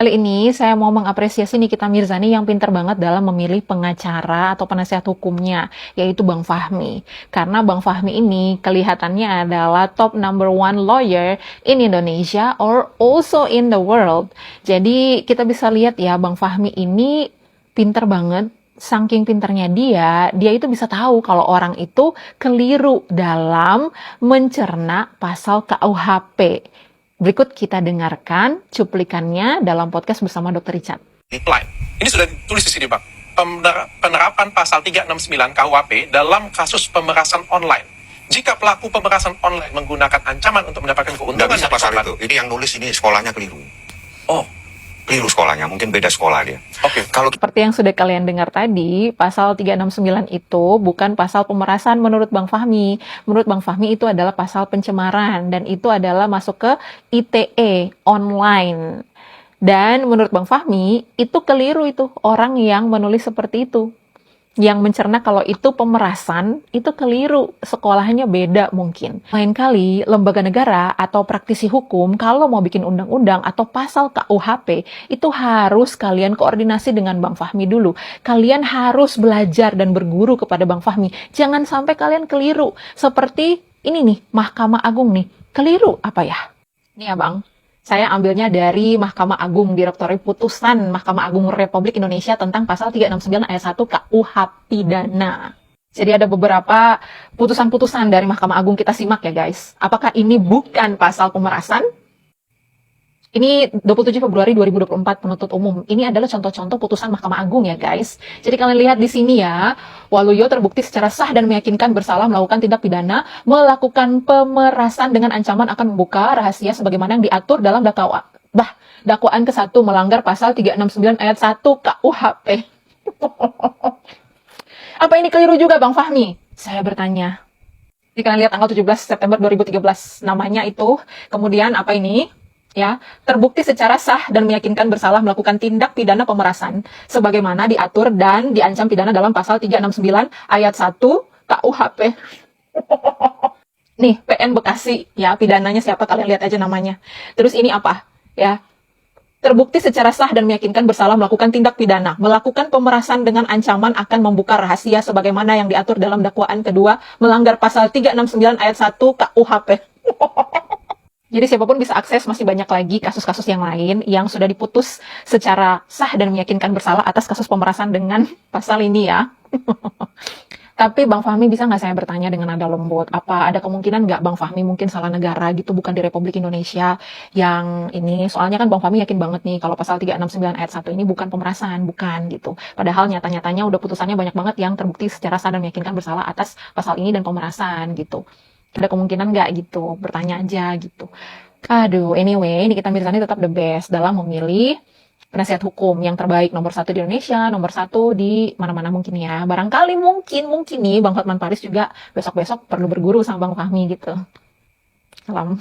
Kali ini saya mau mengapresiasi Nikita Mirzani yang pintar banget dalam memilih pengacara atau penasihat hukumnya, yaitu Bang Fahmi. Karena Bang Fahmi ini kelihatannya adalah top number one lawyer in Indonesia or also in the world. Jadi kita bisa lihat ya, Bang Fahmi ini pintar banget. Saking pinternya dia itu bisa tahu kalau orang itu keliru dalam mencerna pasal KUHP. Berikut kita dengarkan cuplikannya dalam podcast bersama Dr. Richard. Ini sudah ditulis di sini, Bang. Penerapan pasal 369 KUHP dalam kasus pemerasan online. Jika pelaku pemerasan online menggunakan ancaman untuk mendapatkan keuntungan Nggak bisa pasal itu. Ini yang nulis ini sekolahnya keliru. Oh, Keliru sekolahnya, mungkin beda sekolah dia. oke. Kalau Seperti yang sudah kalian dengar tadi, pasal 369 itu bukan pasal pemerasan menurut Bang Fahmi. Menurut Bang Fahmi itu adalah pasal pencemaran dan itu adalah masuk ke ITE online. Dan menurut Bang Fahmi, itu keliru itu orang yang menulis seperti itu. Yang mencerna kalau itu pemerasan, itu keliru. Sekolahnya beda mungkin. Lain kali, lembaga negara atau praktisi hukum, kalau mau bikin undang-undang atau pasal KUHP, itu harus kalian koordinasi dengan Bang Fahmi dulu. Kalian harus belajar dan berguru kepada Bang Fahmi. Jangan sampai kalian keliru. Seperti ini nih, Mahkamah Agung nih. Keliru apa ya? Ini ya Bang. Saya ambilnya dari Mahkamah Agung, Direktori Putusan Mahkamah Agung Republik Indonesia tentang pasal 369 ayat 1 KUH pidana. Jadi ada beberapa putusan-putusan dari Mahkamah Agung, kita simak ya guys. Apakah ini bukan pasal pemerasan? Ini 27 Februari 2024 penuntut umum. Ini adalah contoh-contoh putusan Mahkamah Agung ya guys. Jadi kalian lihat di sini ya, Waluyo terbukti secara sah dan meyakinkan bersalah melakukan tindak pidana, melakukan pemerasan dengan ancaman akan membuka rahasia sebagaimana yang diatur dalam dakwaan ke-1 melanggar pasal 369 ayat 1 KUHP. Apa ini keliru juga Bang Fahmi? Saya bertanya. Jadi kalian lihat tanggal 17 September 2013 namanya itu, kemudian apa ini? Ya, terbukti secara sah dan meyakinkan bersalah melakukan tindak pidana pemerasan sebagaimana diatur dan diancam pidana dalam pasal 369 ayat 1 KUHP. Nih, PN Bekasi ya, pidananya siapa kalian lihat aja namanya. Terus ini apa? Ya, terbukti secara sah dan meyakinkan bersalah melakukan tindak pidana, melakukan pemerasan dengan ancaman akan membuka rahasia sebagaimana yang diatur dalam dakwaan kedua melanggar pasal 369 ayat 1 KUHP. Jadi siapapun bisa akses, masih banyak lagi kasus-kasus yang lain yang sudah diputus secara sah dan meyakinkan bersalah atas kasus pemerasan dengan pasal ini ya. Tapi Bang Fahmi bisa nggak saya bertanya dengan nada lembut? Apa ada kemungkinan nggak Bang Fahmi mungkin salah negara gitu, bukan di Republik Indonesia yang ini? Soalnya kan Bang Fahmi yakin banget nih kalau pasal 369 ayat 1 ini bukan pemerasan, bukan gitu. Padahal nyata-nyatanya udah putusannya banyak banget yang terbukti secara sah dan meyakinkan bersalah atas pasal ini dan pemerasan gitu. Ada kemungkinan nggak gitu, bertanya aja gitu. Aduh, anyway, Nikita Mirzani tetap the best dalam memilih penasihat hukum yang terbaik, nomor 1 di Indonesia, nomor 1 di mana-mana mungkin ya. Barangkali mungkin nih Bang Hotman Paris juga besok-besok perlu berguru sama Bang Fahmi gitu. Salam.